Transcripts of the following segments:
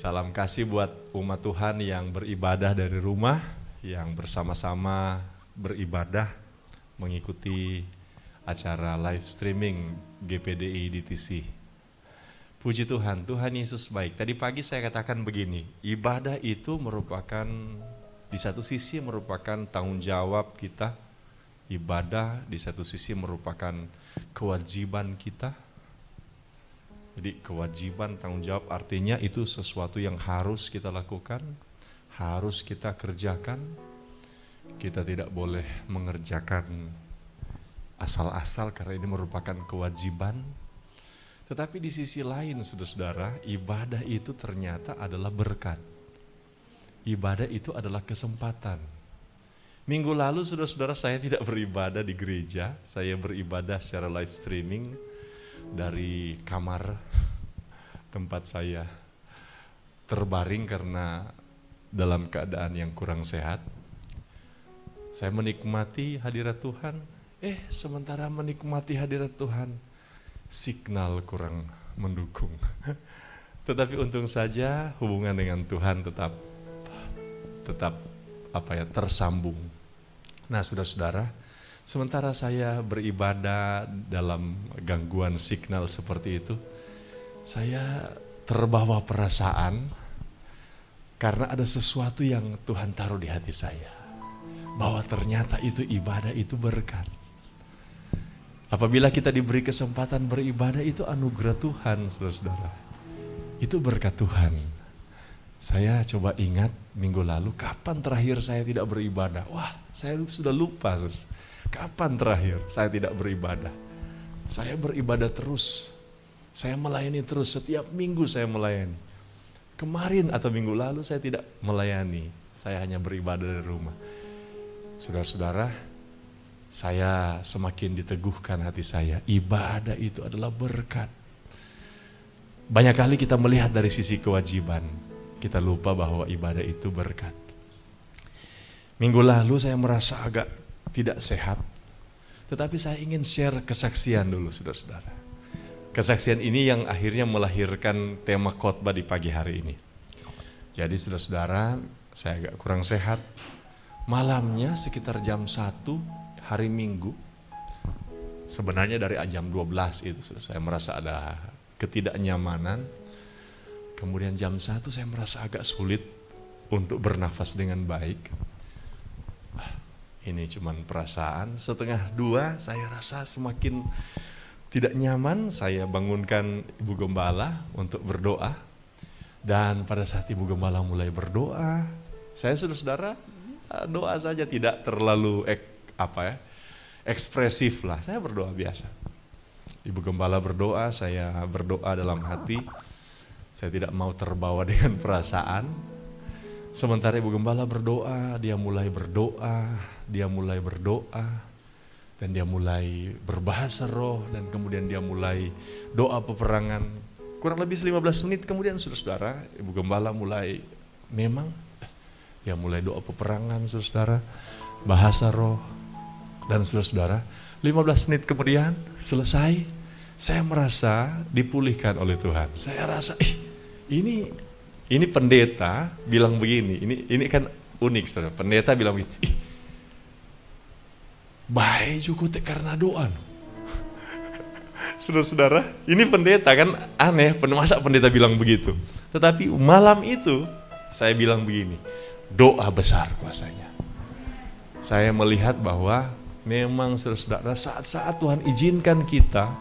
Salam kasih buat umat Tuhan yang beribadah dari rumah, yang bersama-sama beribadah mengikuti acara live streaming GPDI DTC. Puji Tuhan, Tuhan Yesus baik. Tadi pagi saya katakan begini, ibadah itu merupakan di satu sisi merupakan tanggung jawab kita. Ibadah di satu sisi merupakan kewajiban kita. Jadi kewajiban, tanggung jawab artinya itu sesuatu yang harus kita lakukan, harus kita kerjakan. Kita tidak boleh mengerjakan asal-asal karena ini merupakan kewajiban. Tetapi di sisi lain, saudara-saudara, ibadah itu ternyata adalah berkat. Ibadah itu adalah kesempatan. Minggu lalu, saudara-saudara, saya tidak beribadah di gereja, saya beribadah secara live streaming dari kamar tempat saya terbaring karena dalam keadaan yang kurang sehat. Saya menikmati hadirat Tuhan, sementara menikmati hadirat Tuhan, signal kurang mendukung. Tetapi untung saja hubungan dengan Tuhan tetap tersambung. Nah, saudara-saudara, sementara saya beribadah dalam gangguan signal seperti itu, saya terbawa perasaan karena ada sesuatu yang Tuhan taruh di hati saya. Bahwa ternyata itu ibadah, itu berkat. Apabila kita diberi kesempatan beribadah, itu anugerah Tuhan, saudara-saudara. Itu berkat Tuhan. Saya coba ingat minggu lalu, kapan terakhir saya tidak beribadah? Wah, saya sudah lupa, saudara. Kapan terakhir saya tidak beribadah? Saya beribadah terus. Saya melayani terus, setiap minggu saya melayani. Kemarin atau minggu lalu saya tidak melayani. Saya hanya beribadah dari rumah. Saudara-saudara, saya semakin diteguhkan hati saya. Ibadah itu adalah berkat. Banyak kali kita melihat dari sisi kewajiban. Kita lupa bahwa ibadah itu berkat. Minggu lalu saya merasa agak tidak sehat, tetapi saya ingin share kesaksian dulu, saudara-saudara. Kesaksian ini yang akhirnya melahirkan tema khotbah di pagi hari ini. Jadi saudara-saudara, saya agak kurang sehat. Malamnya sekitar jam 1 hari Minggu, sebenarnya dari jam 12 itu saya merasa ada ketidaknyamanan. Kemudian jam 1 saya merasa agak sulit untuk bernafas dengan baik. Ini cuman perasaan. Setengah 2 saya rasa semakin tidak nyaman. Saya bangunkan Ibu Gembala untuk berdoa. Dan pada saat Ibu Gembala mulai berdoa, saya saudara-saudara doa saja, tidak terlalu ekspresif lah. Saya berdoa biasa. Ibu Gembala berdoa, saya berdoa dalam hati. Saya tidak mau terbawa dengan perasaan. Sementara Ibu Gembala berdoa, dia mulai berdoa, dan dia mulai berbahasa roh, dan kemudian dia mulai doa peperangan. Kurang lebih 15 menit kemudian, saudara-saudara, Ibu Gembala mulai, dia mulai doa peperangan, saudara-saudara, bahasa roh, dan saudara-saudara, 15 menit kemudian selesai, saya merasa dipulihkan oleh Tuhan. Saya rasa, ini pendeta bilang begini, ini kan unik, saudara. Pendeta bilang begini, baik juga karena doa. Saudara-saudara, ini pendeta kan aneh, masa pendeta bilang begitu. Tetapi malam itu saya bilang begini, doa besar kuasanya. Saya melihat bahwa memang saudara-saudara, saat-saat Tuhan izinkan kita,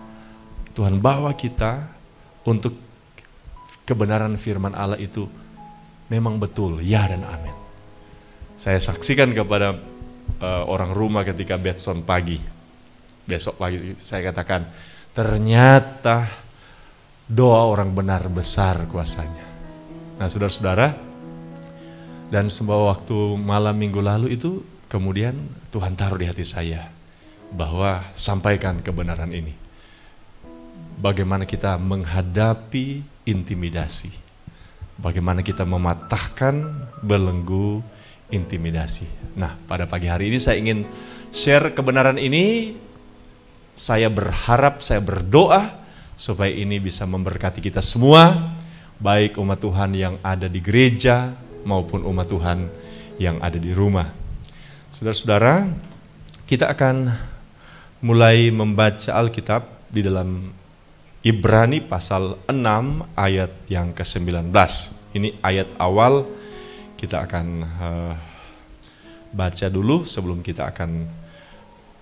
Tuhan bawa kita untuk kebenaran firman Allah itu memang betul, ya dan amin. Saya saksikan kepada orang rumah ketika Betson pagi. Besok pagi saya katakan, ternyata doa orang benar besar kuasanya. Nah, saudara-saudara, dan sebuah waktu malam minggu lalu itu kemudian Tuhan taruh di hati saya bahwa sampaikan kebenaran ini. Bagaimana kita menghadapi intimidasi. Bagaimana kita mematahkan belenggu intimidasi. Nah, pada pagi hari ini saya ingin share kebenaran ini. Saya berharap, saya berdoa supaya ini bisa memberkati kita semua, baik umat Tuhan yang ada di gereja maupun umat Tuhan yang ada di rumah. Saudara-saudara, kita akan mulai membaca Alkitab di dalam Ibrani pasal 6 ayat yang ke-19. Ini ayat awal, kita akan baca dulu sebelum kita akan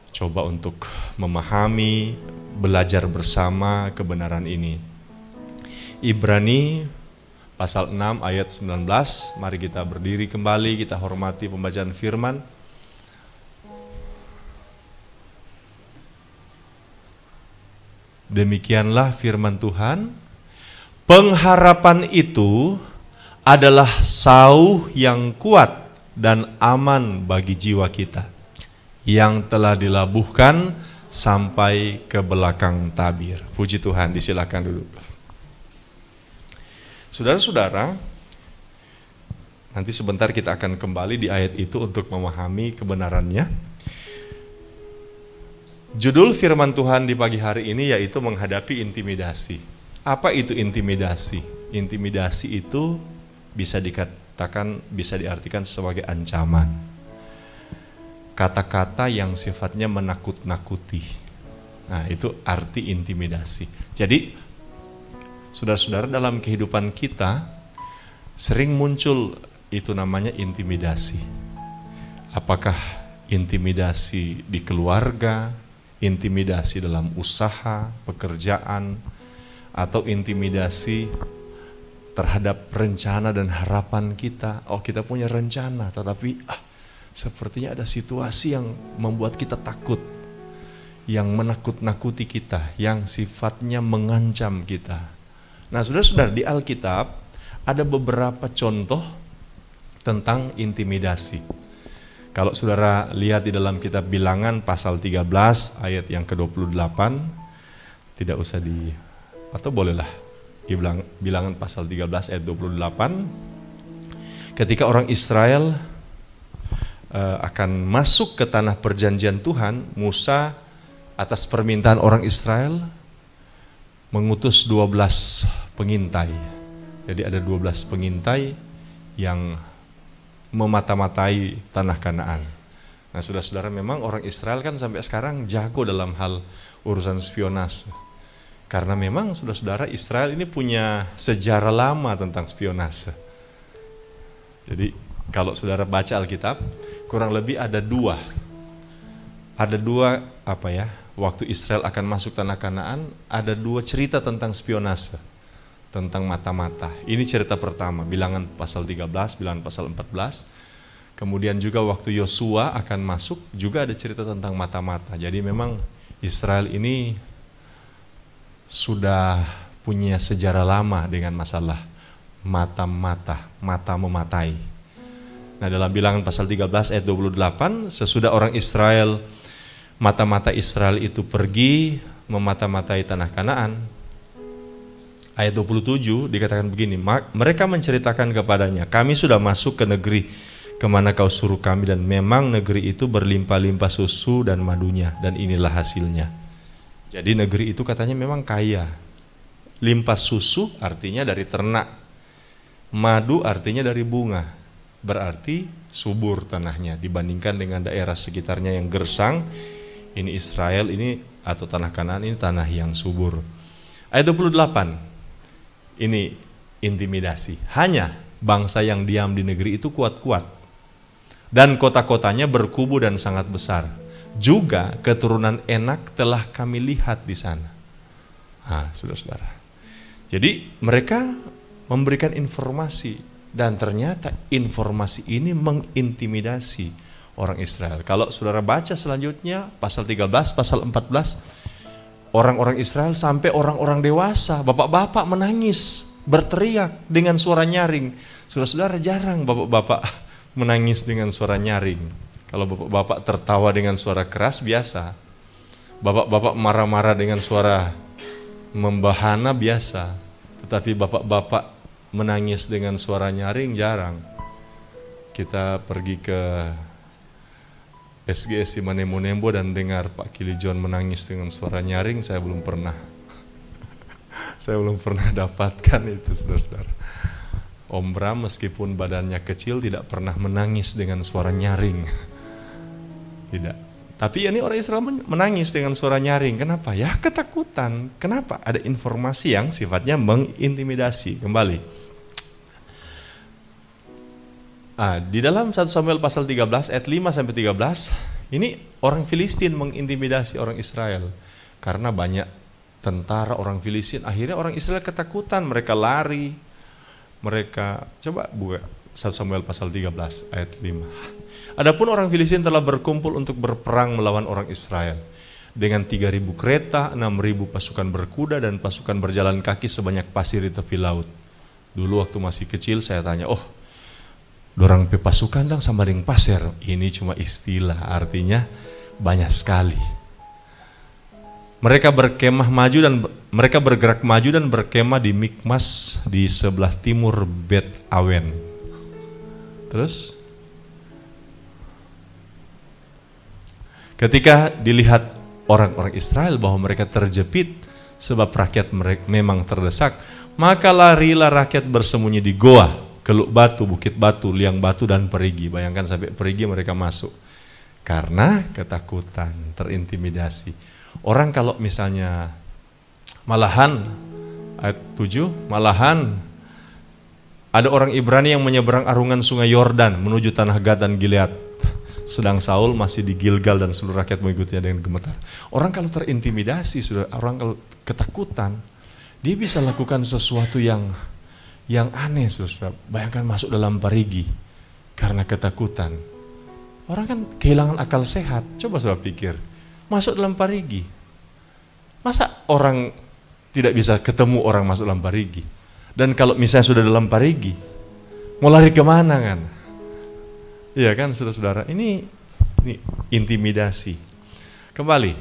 coba untuk memahami, belajar bersama kebenaran ini. Ibrani pasal 6 ayat 19, mari kita berdiri kembali, kita hormati pembacaan firman. Demikianlah firman Tuhan, pengharapan itu adalah sauh yang kuat dan aman bagi jiwa kita, yang telah dilabuhkan sampai ke belakang tabir. Puji Tuhan, disilakan dulu. Saudara-saudara, nanti sebentar kita akan kembali di ayat itu untuk memahami kebenarannya. Judul firman Tuhan di pagi hari ini yaitu menghadapi intimidasi. Apa itu intimidasi? Intimidasi itu bisa dikatakan, bisa diartikan sebagai ancaman. Kata-kata yang sifatnya menakut-nakuti. Nah, itu arti intimidasi. Jadi, saudara-saudara, dalam kehidupan kita sering muncul itu namanya intimidasi. Apakah intimidasi di keluarga, intimidasi dalam usaha, pekerjaan, atau intimidasi terhadap rencana dan harapan kita. Oh, kita punya rencana, tetapi sepertinya ada situasi yang membuat kita takut, yang menakut-nakuti kita, yang sifatnya mengancam kita. Nah, saudara-saudara, di Alkitab ada beberapa contoh tentang intimidasi. Kalau saudara lihat di dalam kitab Bilangan pasal 13 ayat yang ke-28, tidak usah atau bolehlah Bilangan pasal 13 ayat 28, ketika orang Israel akan masuk ke tanah perjanjian Tuhan, Musa atas permintaan orang Israel mengutus 12 pengintai. Jadi ada 12 pengintai yang memata-matai tanah Kanaan. Nah, saudara-saudara, memang orang Israel kan sampai sekarang jago dalam hal urusan spionase. Karena memang saudara-saudara, Israel ini punya sejarah lama tentang spionase. Jadi kalau saudara baca Alkitab, kurang lebih ada dua waktu Israel akan masuk tanah Kanaan, ada dua cerita tentang spionase, tentang mata-mata. Ini cerita pertama, Bilangan pasal 13, Bilangan pasal 14. Kemudian juga waktu Yosua akan masuk, juga ada cerita tentang mata-mata. Jadi memang Israel ini sudah punya sejarah lama dengan masalah mata-mata, mata mematai. Nah, dalam Bilangan pasal 13 ayat 28, sesudah orang Israel, mata-mata Israel itu pergi memata-matai tanah Kanaan, ayat 27 dikatakan begini, mereka menceritakan kepadanya, kami sudah masuk ke negeri kemana kau suruh kami, dan memang negeri itu berlimpah-limpah susu dan madunya, dan inilah hasilnya. Jadi negeri itu katanya memang kaya. Limpah susu artinya dari ternak, madu artinya dari bunga, berarti subur tanahnya dibandingkan dengan daerah sekitarnya yang gersang. Ini Israel ini atau tanah Kanaan ini tanah yang subur. Ayat 28, ini intimidasi. Hanya bangsa yang diam di negeri itu kuat-kuat, dan kota-kotanya berkubu dan sangat besar. Juga keturunan Enak telah kami lihat di sana. Saudara-saudara. Jadi mereka memberikan informasi, dan ternyata informasi ini mengintimidasi orang Israel. Kalau saudara baca selanjutnya pasal 13, pasal 14, orang-orang Israel sampai orang-orang dewasa, bapak-bapak menangis, berteriak dengan suara nyaring. Saudara-saudara, jarang bapak-bapak menangis dengan suara nyaring. Kalau bapak-bapak tertawa dengan suara keras biasa. Bapak-bapak marah-marah dengan suara membahana biasa. Tetapi bapak-bapak menangis dengan suara nyaring jarang. Kita pergi ke SGS di Manemonembo dan dengar Pak Kili John menangis dengan suara nyaring, saya belum pernah. Saya belum pernah dapatkan itu, saudara-saudara. Om Bram meskipun badannya kecil tidak pernah menangis dengan suara nyaring. Tidak. Tapi ini orang Israel menangis dengan suara nyaring. Kenapa? Ya ketakutan. Kenapa? Ada informasi yang sifatnya mengintimidasi. Kembali. Di dalam 1 Samuel pasal 13 ayat 5-13, ini orang Filistin mengintimidasi orang Israel. Karena banyak tentara orang Filistin, akhirnya orang Israel ketakutan, mereka lari. Mereka, coba buka 1 Samuel pasal 13 ayat 5. Adapun orang Filistin telah berkumpul untuk berperang melawan orang Israel dengan 3.000 kereta, 6.000 pasukan berkuda dan pasukan berjalan kaki sebanyak pasir di tepi laut. Dulu waktu masih kecil saya tanya, dorang pe pasukan dang sama dengan pasir. Ini cuma istilah, artinya banyak sekali. Mereka berkemah maju dan mereka bergerak maju dan berkemah di Mikmas di sebelah timur Bet Awen. Terus ketika dilihat orang-orang Israel bahwa mereka terjepit sebab rakyat mereka memang terdesak, maka larilah rakyat bersembunyi di goa, keluk batu, bukit batu, liang batu dan perigi. Bayangkan sampai perigi mereka masuk karena ketakutan, terintimidasi. Orang kalau misalnya malahan ayat 7, malahan ada orang Ibrani yang menyeberang arungan sungai Yordan menuju tanah Gad dan Gilead, sedang Saul masih di Gilgal dan seluruh rakyat mengikutinya dengan gemetar. Orang kalau terintimidasi, orang kalau ketakutan, dia bisa lakukan sesuatu yang aneh, saudara. Bayangkan masuk dalam parigi karena ketakutan. Orang kan kehilangan akal sehat. Coba saudara pikir, masuk dalam parigi. Masa orang tidak bisa ketemu orang masuk dalam parigi? Dan kalau misalnya sudah dalam parigi, mau lari kemana kan? Iya kan saudara-saudara, ini intimidasi. Kembali.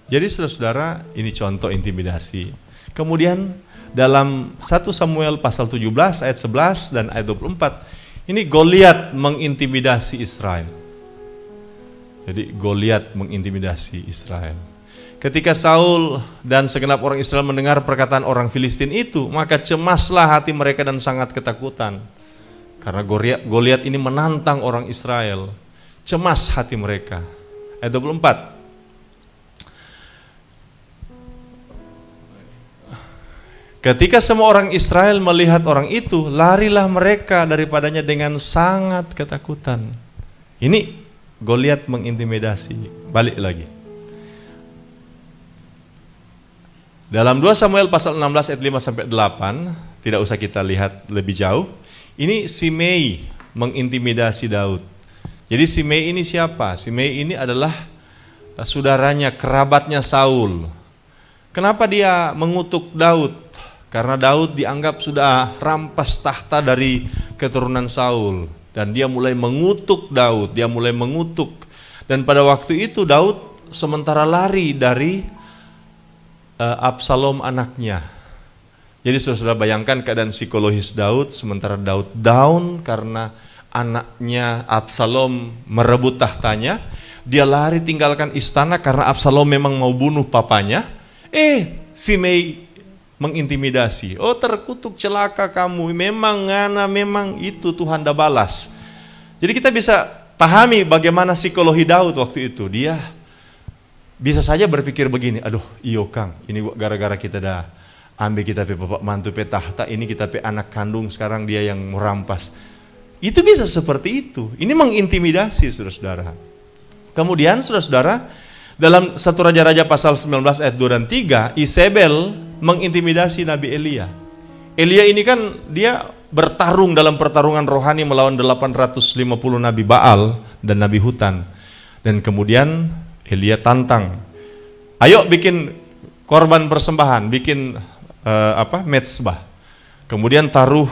Jadi saudara-saudara, ini contoh intimidasi. Kemudian dalam 1 Samuel pasal 17 ayat 11 dan ayat 24, ini Goliat mengintimidasi Israel. Jadi Goliat mengintimidasi Israel. Ketika Saul dan segenap orang Israel mendengar perkataan orang Filistin itu, maka cemaslah hati mereka dan sangat ketakutan. Karena Goliat ini menantang orang Israel. Cemas hati mereka. Ayat 24. Ketika semua orang Israel melihat orang itu, larilah mereka daripadanya dengan sangat ketakutan. Ini Goliat mengintimidasi. Balik lagi. Dalam 2 Samuel pasal 16 ayat 5-8, tidak usah kita lihat lebih jauh. Ini Simei mengintimidasi Daud. Jadi Simei ini siapa? Simei ini adalah saudaranya, kerabatnya Saul. Kenapa dia mengutuk Daud? Karena Daud dianggap sudah rampas tahta dari keturunan Saul. Dan dia mulai mengutuk Daud, dia mulai mengutuk. Dan pada waktu itu Daud sementara lari dari Absalom anaknya. Jadi saudara bayangkan keadaan psikologis Daud, sementara Daud down karena anaknya Absalom merebut tahtanya. Dia lari tinggalkan istana karena Absalom memang mau bunuh papanya. Simei mengintimidasi. Terkutuk, celaka kamu. Memang itu Tuhan dah balas. Jadi kita bisa pahami bagaimana psikologi Daud waktu itu. Dia bisa saja berpikir begini, aduh iyo Kang, ini gara-gara kita dah ambil kita pe bapak mantu pe tahta, ini kita pe anak kandung, sekarang dia yang merampas. Itu bisa seperti itu. Ini mengintimidasi saudara-saudara. Kemudian saudara-saudara, dalam 1 Raja-Raja pasal 19 ayat 2 dan 3, Isabel mengintimidasi Nabi Elia. Elia ini kan dia bertarung dalam pertarungan rohani melawan 850 Nabi Baal dan Nabi Hutan. Dan kemudian Elia tantang, ayo bikin korban persembahan, bikin mezbah. Kemudian taruh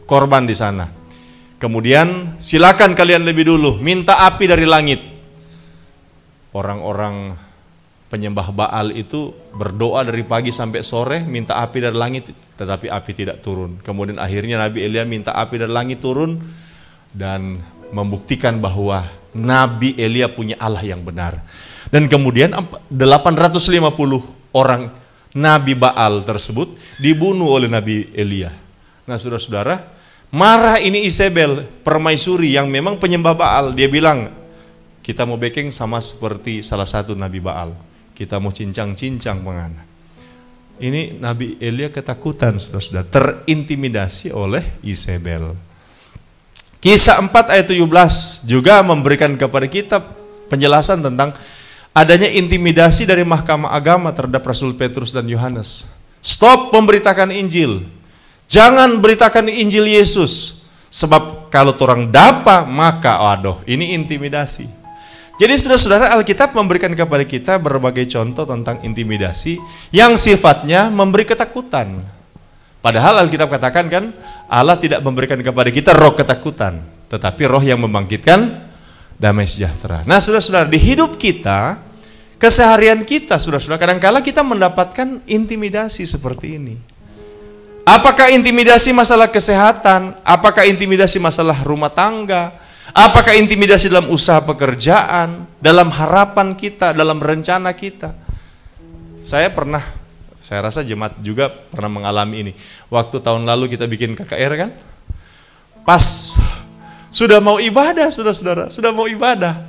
korban di sana. Kemudian silakan kalian lebih dulu minta api dari langit. Orang-orang penyembah Baal itu berdoa dari pagi sampai sore minta api dari langit, tetapi api tidak turun. Kemudian akhirnya Nabi Elia minta api dari langit turun dan membuktikan bahwa Nabi Elia punya Allah yang benar. Dan kemudian 850 orang Nabi Baal tersebut dibunuh oleh Nabi Elia. Nah saudara-saudara, marah ini Isabel, permaisuri yang memang penyembah Baal. Dia bilang, kita mau backing sama seperti salah satu Nabi Baal. Kita mau cincang-cincang mengana. Ini Nabi Elia ketakutan, saudara-saudara, terintimidasi oleh Isabel. Kisah 4 ayat 17 juga memberikan kepada kita penjelasan tentang adanya intimidasi dari mahkamah agama terhadap Rasul Petrus dan Yohanes. Stop memberitakan Injil. Jangan beritakan Injil Yesus. Sebab kalau orang dapa, maka waduh, ini intimidasi. Jadi saudara-saudara, Alkitab memberikan kepada kita berbagai contoh tentang intimidasi yang sifatnya memberi ketakutan. Padahal Alkitab katakan kan, Allah tidak memberikan kepada kita roh ketakutan, tetapi roh yang membangkitkan damai sejahtera. Nah saudara-saudara, di hidup kita, keseharian kita, saudara-saudara, kadang-kala kita mendapatkan intimidasi seperti ini. Apakah intimidasi masalah kesehatan? Apakah intimidasi masalah rumah tangga? Apakah intimidasi dalam usaha pekerjaan? Dalam harapan kita, dalam rencana kita? Saya rasa jemaat juga pernah mengalami ini. Waktu tahun lalu kita bikin KKR kan? Pas sudah mau ibadah, saudara-saudara, sudah mau ibadah.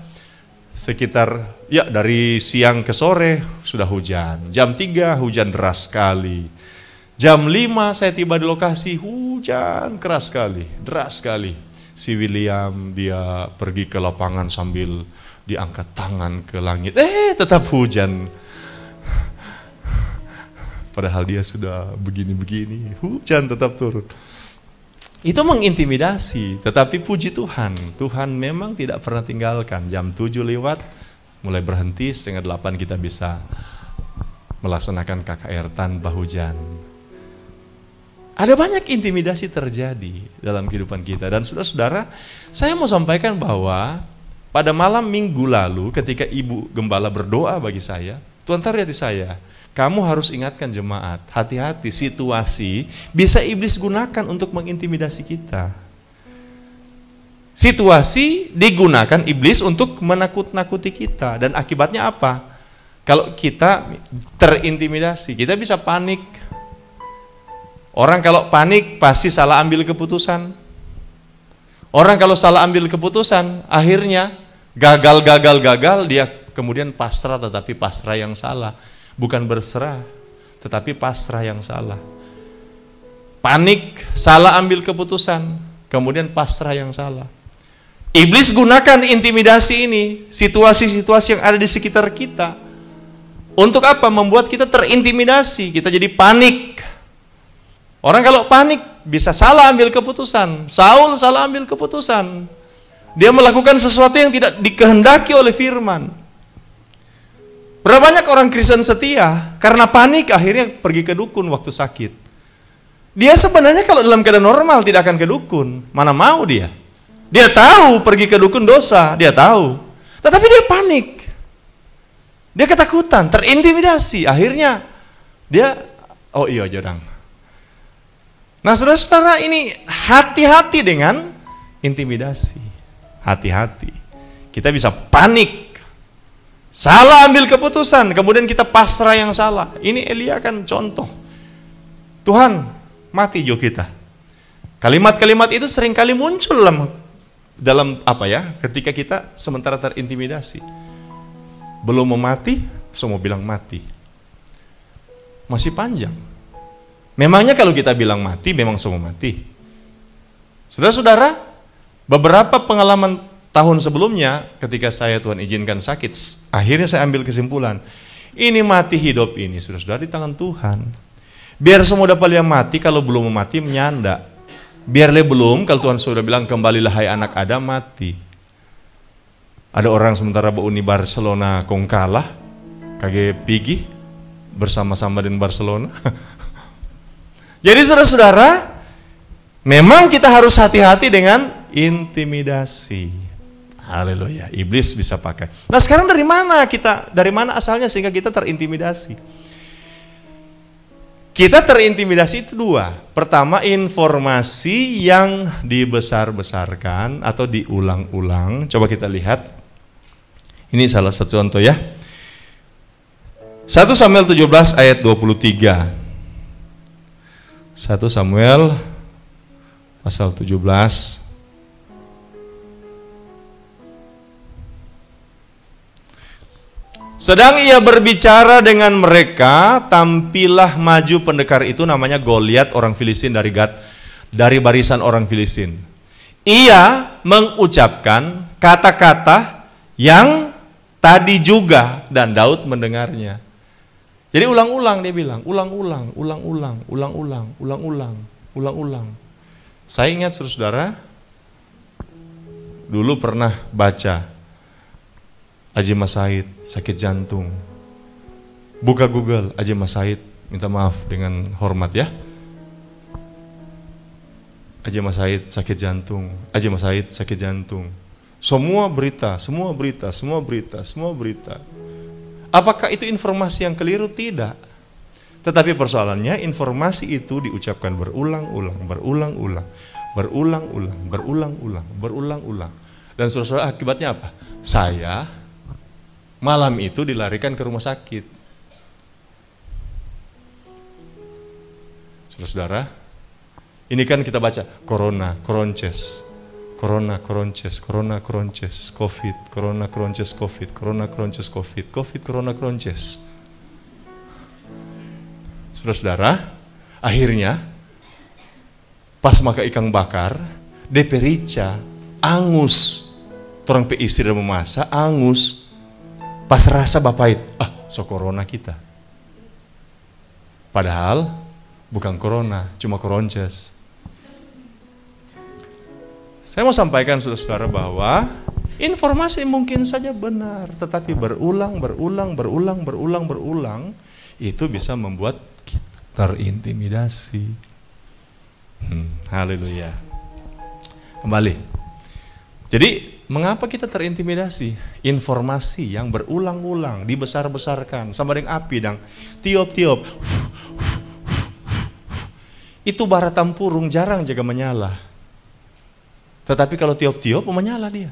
Sekitar, ya dari siang ke sore sudah hujan. Jam 3 hujan deras sekali. Jam 5 saya tiba di lokasi, hujan keras sekali, deras sekali. Si William dia pergi ke lapangan sambil diangkat tangan ke langit. Tetap hujan. Padahal dia sudah begini-begini, hujan tetap turun. Itu mengintimidasi, tetapi puji Tuhan, Tuhan memang tidak pernah tinggalkan. Jam 7 lewat, mulai berhenti, 7:30 kita bisa melaksanakan KKR tanpa hujan. Ada banyak intimidasi terjadi dalam kehidupan kita. Dan saudara-saudara, saya mau sampaikan bahwa pada malam minggu lalu ketika Ibu Gembala berdoa bagi saya, Tuhan taruh di hati saya, kamu harus ingatkan jemaat, hati-hati situasi bisa iblis gunakan untuk mengintimidasi kita. Situasi digunakan iblis untuk menakut-nakuti kita. Dan akibatnya apa? Kalau kita terintimidasi, kita bisa panik. Orang kalau panik pasti salah ambil keputusan. Orang kalau salah ambil keputusan, akhirnya gagal, dia kemudian pasrah, tetapi pasrah yang salah. Bukan berserah, tetapi pasrah yang salah. Panik, salah ambil keputusan, kemudian pasrah yang salah. Iblis gunakan intimidasi ini, situasi-situasi yang ada di sekitar kita. Untuk apa? Membuat kita terintimidasi, kita jadi panik. Orang kalau panik bisa salah ambil keputusan. Saul salah ambil keputusan. Dia melakukan sesuatu yang tidak dikehendaki oleh firman. Berapa banyak orang Kristen setia karena panik akhirnya pergi ke dukun waktu sakit. Dia sebenarnya kalau dalam keadaan normal tidak akan ke dukun. Mana mau dia? Dia tahu pergi ke dukun dosa, dia tahu. Tetapi dia panik. Dia ketakutan, terintimidasi. Akhirnya dia, oh iya jodang. Nah saudara-saudara, ini hati-hati dengan intimidasi. Hati-hati. Kita bisa panik. Salah ambil keputusan, kemudian kita pasrah yang salah. Ini Elia kan contoh. Tuhan, mati jo kita. Kalimat-kalimat itu seringkali muncul dalam apa ya? Ketika kita sementara terintimidasi. Belum mau mati, semua bilang mati. Masih panjang. Memangnya kalau kita bilang mati, memang semua mati. Saudara-saudara, beberapa pengalaman tahun sebelumnya ketika saya Tuhan izinkan sakit, akhirnya saya ambil kesimpulan, ini mati hidup ini saudara-saudara di tangan Tuhan. Biar semua dapat yang mati, kalau belum mati menyanda. Biarlah belum, kalau Tuhan sudah bilang kembalilah hai anak Adam, mati. Ada orang sementara Uni Barcelona kong kalah, kage pigi bersama-sama dengan Barcelona. Jadi saudara-saudara, memang kita harus hati-hati dengan intimidasi. Haleluya, iblis bisa pakai. Nah sekarang dari mana asalnya sehingga kita terintimidasi? Kita terintimidasi itu dua. Pertama, informasi yang dibesar-besarkan atau diulang-ulang. Coba kita lihat. Ini salah satu contoh ya. 1 Samuel 17 ayat 23. 1 Samuel pasal 17. Sedang ia berbicara dengan mereka, tampillah maju pendekar itu, namanya Goliat, orang Filistin dari Gad, dari barisan orang Filistin. Ia mengucapkan kata-kata yang tadi juga, dan Daud mendengarnya. Jadi ulang-ulang dia bilang, ulang-ulang, ulang-ulang, ulang-ulang, ulang-ulang, ulang-ulang. Saya ingat saudara, dulu pernah baca Haji Mas Said sakit jantung. Buka Google, Haji Mas Said, minta maaf dengan hormat ya. Haji Mas Said sakit jantung, Haji Mas Said sakit jantung. Semua berita, semua berita, semua berita, semua berita. Apakah itu informasi yang keliru? Tidak. Tetapi persoalannya informasi itu diucapkan berulang-ulang, berulang-ulang, berulang-ulang, berulang-ulang, berulang-ulang. Dan saudara, akibatnya apa? Saya malam itu dilarikan ke rumah sakit. Saudara, ini kan kita baca corona, koronces, corona, koronces, corona, koronces, covid, corona, koronces, covid, corona, koronces, covid, covid, corona, koronces. Saudara, akhirnya pas makan ikan bakar, DP rica, angus, orang pe istri dan memasak, angus. Pas rasa bapait, so corona kita. Padahal bukan corona, cuma koronces. Saya mau sampaikan saudara-saudara bahwa informasi mungkin saja benar, tetapi berulang, itu bisa membuat kita terintimidasi. Haleluya. Kembali. Jadi mengapa kita terintimidasi? Informasi yang berulang-ulang, dibesar-besarkan, sama dengan api dan tiup-tiup. Itu bara tampurung jarang jaga menyala. Tetapi kalau tiup-tiup menyala dia.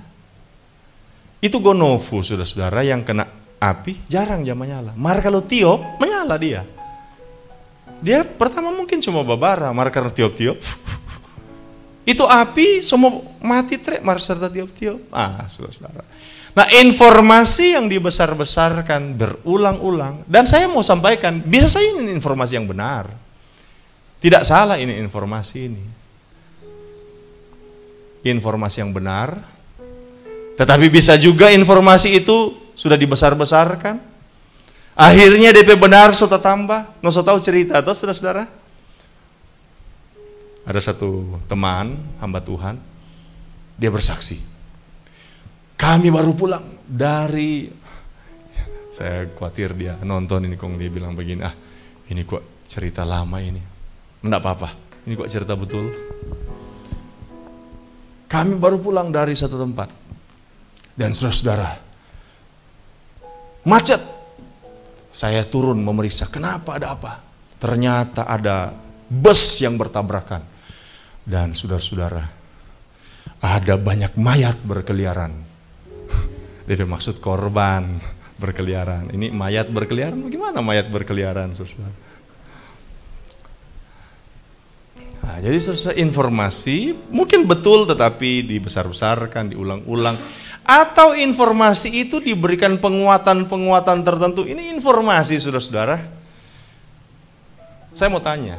Itu gonofu, saudara-saudara, yang kena api jarang dia menyala. Maka kalau tiup menyala dia. Dia pertama mungkin cuma babara, maka karena tiup-tiup itu api semua mati trek serta tiup-tiup. Saudara-saudara. Nah, informasi yang dibesar-besarkan berulang-ulang, dan saya mau sampaikan, bisa saja ini informasi yang benar. Tidak salah ini informasi ini. Informasi yang benar, tetapi bisa juga informasi itu sudah dibesar-besarkan. Akhirnya DP benar sudah tambah, nggak usah tahu cerita atau saudara-saudara. Ada satu teman hamba Tuhan, dia bersaksi, kami baru pulang dari, saya khawatir dia nonton ini kong dia bilang begini, ini kok cerita lama ini, enggak apa-apa, ini kok cerita betul. Kami baru pulang dari satu tempat, dan saudara-saudara, macet. Saya turun memeriksa, kenapa, ada apa? Ternyata ada bus yang bertabrakan. Dan saudara-saudara, ada banyak mayat berkeliaran. Dia maksud korban berkeliaran. Ini mayat berkeliaran, bagaimana mayat berkeliaran, saudara? Nah, jadi saudara, informasi mungkin betul tetapi dibesar-besarkan, diulang-ulang. Atau informasi itu diberikan penguatan-penguatan tertentu. Ini informasi, saudara-saudara. Saya mau tanya,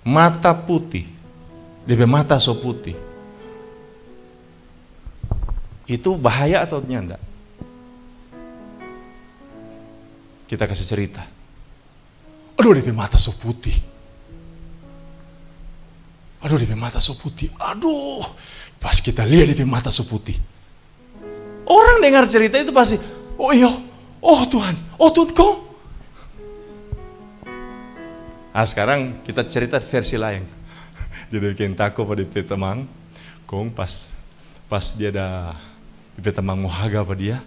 mata putih, DP mata so putih, itu bahaya atau enggak? Kita kasih cerita. Aduh, DP mata so putih. Aduh, DP mata so putih. Aduh, pas kita lihat DP mata so putih, orang dengar cerita itu pasti, oh iya, oh Tuhan kau. Sekarang kita cerita versi lain. Jadi kentako pada DP teman, kong pas dia ada DP teman mohaga pada dia,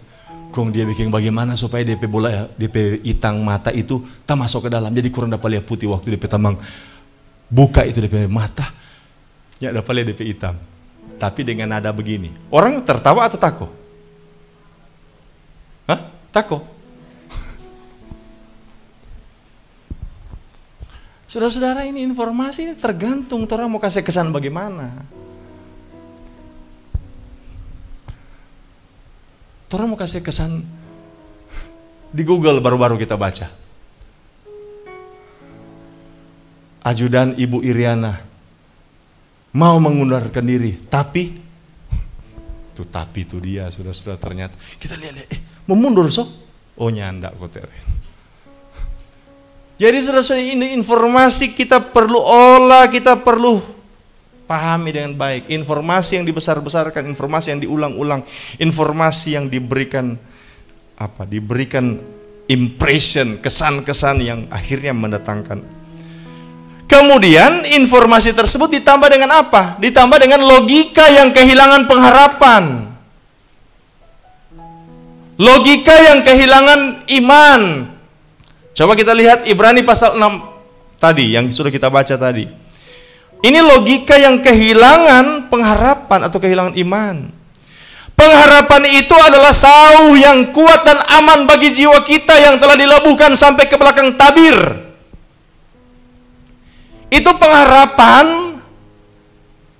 kong dia bikin bagaimana supaya DP bola, DP itang mata itu tak masuk ke dalam, jadi kurang dapat lihat putih waktu DP teman buka itu DP mata, ya dapat lihat DP hitam. tapi dengan nada begini. Orang tertawa atau tako? Hah? Tako? Saudara-saudara, ini informasi ini tergantung orang mau kasih kesan bagaimana. Orang mau kasih kesan di Google baru-baru kita baca. Ajudan Ibu Iriana mau mengundurkan diri, tapi itu dia, saudara-saudara, ternyata kita lihat, memundur oh nyanda kok. Jadi saudara-saudara, ini informasi kita perlu olah, kita perlu pahami dengan baik. Informasi yang dibesar-besarkan, informasi yang diulang-ulang, informasi yang diberikan impression, kesan-kesan yang akhirnya mendatangkan. Kemudian informasi tersebut ditambah dengan apa? Ditambah dengan logika yang kehilangan pengharapan. Logika yang kehilangan iman. Coba kita lihat Ibrani pasal 6 tadi, yang sudah kita baca tadi. Ini logika yang kehilangan pengharapan atau kehilangan iman. Pengharapan itu adalah sauh yang kuat dan aman bagi jiwa kita yang telah dilabuhkan sampai ke belakang tabir. Itu pengharapan,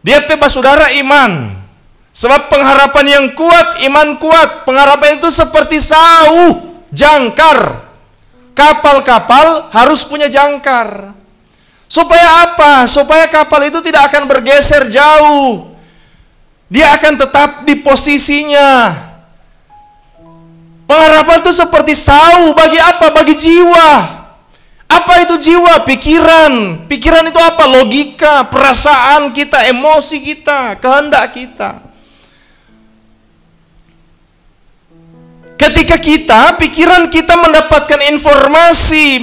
dia bebas saudara iman. Sebab pengharapan yang kuat, iman kuat. Pengharapan itu seperti sauh, jangkar. Kapal-kapal harus punya jangkar. Supaya apa? Supaya kapal itu tidak akan bergeser jauh. Dia akan tetap di posisinya. Pengharapan itu seperti sauh, bagi apa? Bagi jiwa. Apa itu jiwa? Pikiran. Pikiran itu apa? Logika, perasaan kita, emosi kita, kehendak kita. Ketika pikiran kita mendapatkan informasi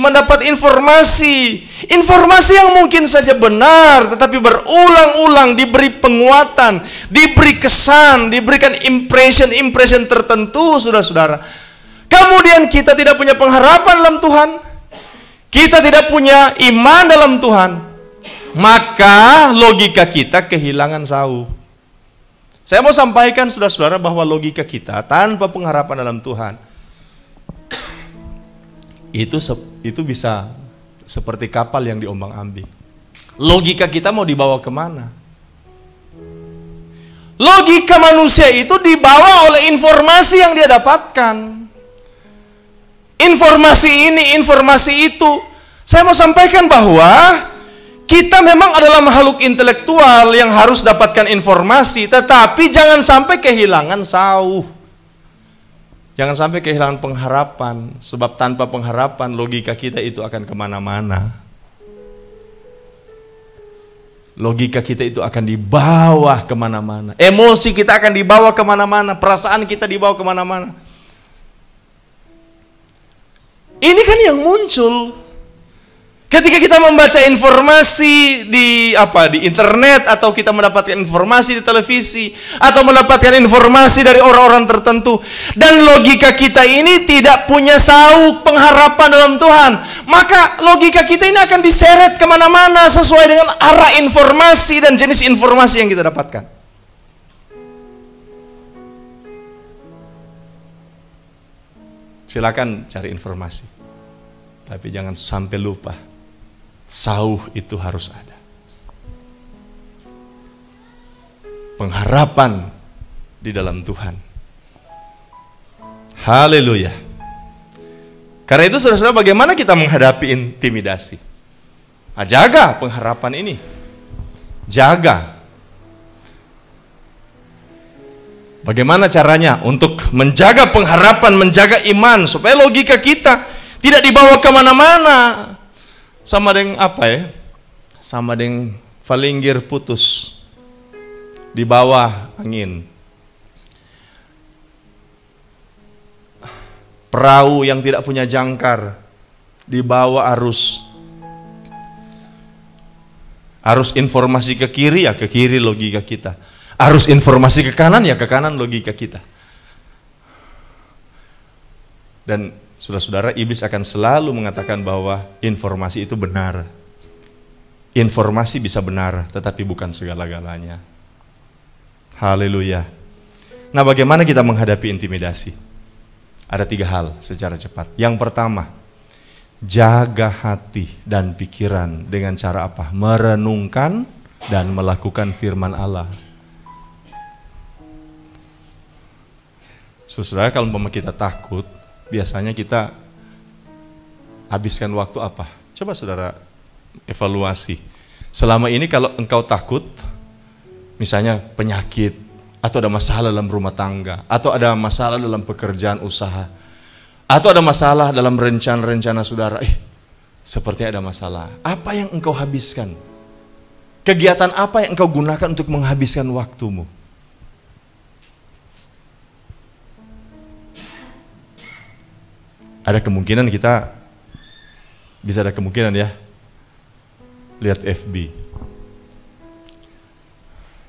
yang mungkin saja benar, tetapi berulang-ulang diberi penguatan, diberi kesan, diberikan impression tertentu, saudara-saudara. Kemudian kita tidak punya pengharapan dalam Tuhan, kita tidak punya iman dalam Tuhan, maka logika kita kehilangan sauh. Saya mau sampaikan saudara-saudara bahwa logika kita tanpa pengharapan dalam Tuhan itu bisa seperti kapal yang diombang-ambing. Logika kita mau dibawa kemana? Logika manusia itu dibawa oleh informasi yang dia dapatkan. Informasi ini, informasi itu. Saya mau sampaikan bahwa kita memang adalah makhluk intelektual yang harus dapatkan informasi, tetapi jangan sampai kehilangan sauh. Jangan sampai kehilangan pengharapan, sebab tanpa pengharapan logika kita itu akan kemana-mana. Logika kita itu akan dibawa kemana-mana. Emosi kita akan dibawa kemana-mana, perasaan kita dibawa kemana-mana. Ini kan yang muncul ketika kita membaca informasi di internet, atau kita mendapatkan informasi di televisi, atau mendapatkan informasi dari orang-orang tertentu, dan logika kita ini tidak punya sauh pengharapan dalam Tuhan, maka logika kita ini akan diseret kemana-mana sesuai dengan arah informasi dan jenis informasi yang kita dapatkan. Silakan cari informasi, tapi jangan sampai lupa sauh itu harus ada. Pengharapan di dalam Tuhan. Haleluya. Karena itu saudara-saudara, bagaimana kita menghadapi intimidasi? Nah, jaga pengharapan ini. Jaga. Bagaimana caranya untuk menjaga pengharapan, menjaga iman, supaya logika kita tidak dibawa kemana-mana. Sama dengan sama dengan falinggir putus di bawah angin. Perahu yang tidak punya jangkar di bawah arus. Arus informasi ke kiri, ya ke kiri logika kita. Arus informasi ke kanan, ya ke kanan logika kita. Dan saudara-saudara, iblis akan selalu mengatakan bahwa informasi itu benar. Informasi bisa benar, tetapi bukan segala-galanya. Haleluya. Nah, bagaimana kita menghadapi intimidasi? Ada 3 hal secara cepat. Yang pertama, jaga hati dan pikiran dengan cara apa? Merenungkan dan melakukan firman Allah. Saudara, kalau kita takut, biasanya kita habiskan waktu apa? Coba saudara evaluasi. Selama ini kalau engkau takut, misalnya penyakit, atau ada masalah dalam rumah tangga, atau ada masalah dalam pekerjaan usaha, atau ada masalah dalam rencana-rencana saudara, seperti ada masalah. Apa yang engkau habiskan? Kegiatan apa yang engkau gunakan untuk menghabiskan waktumu? Ada kemungkinan kita bisa ada kemungkinan ya lihat FB.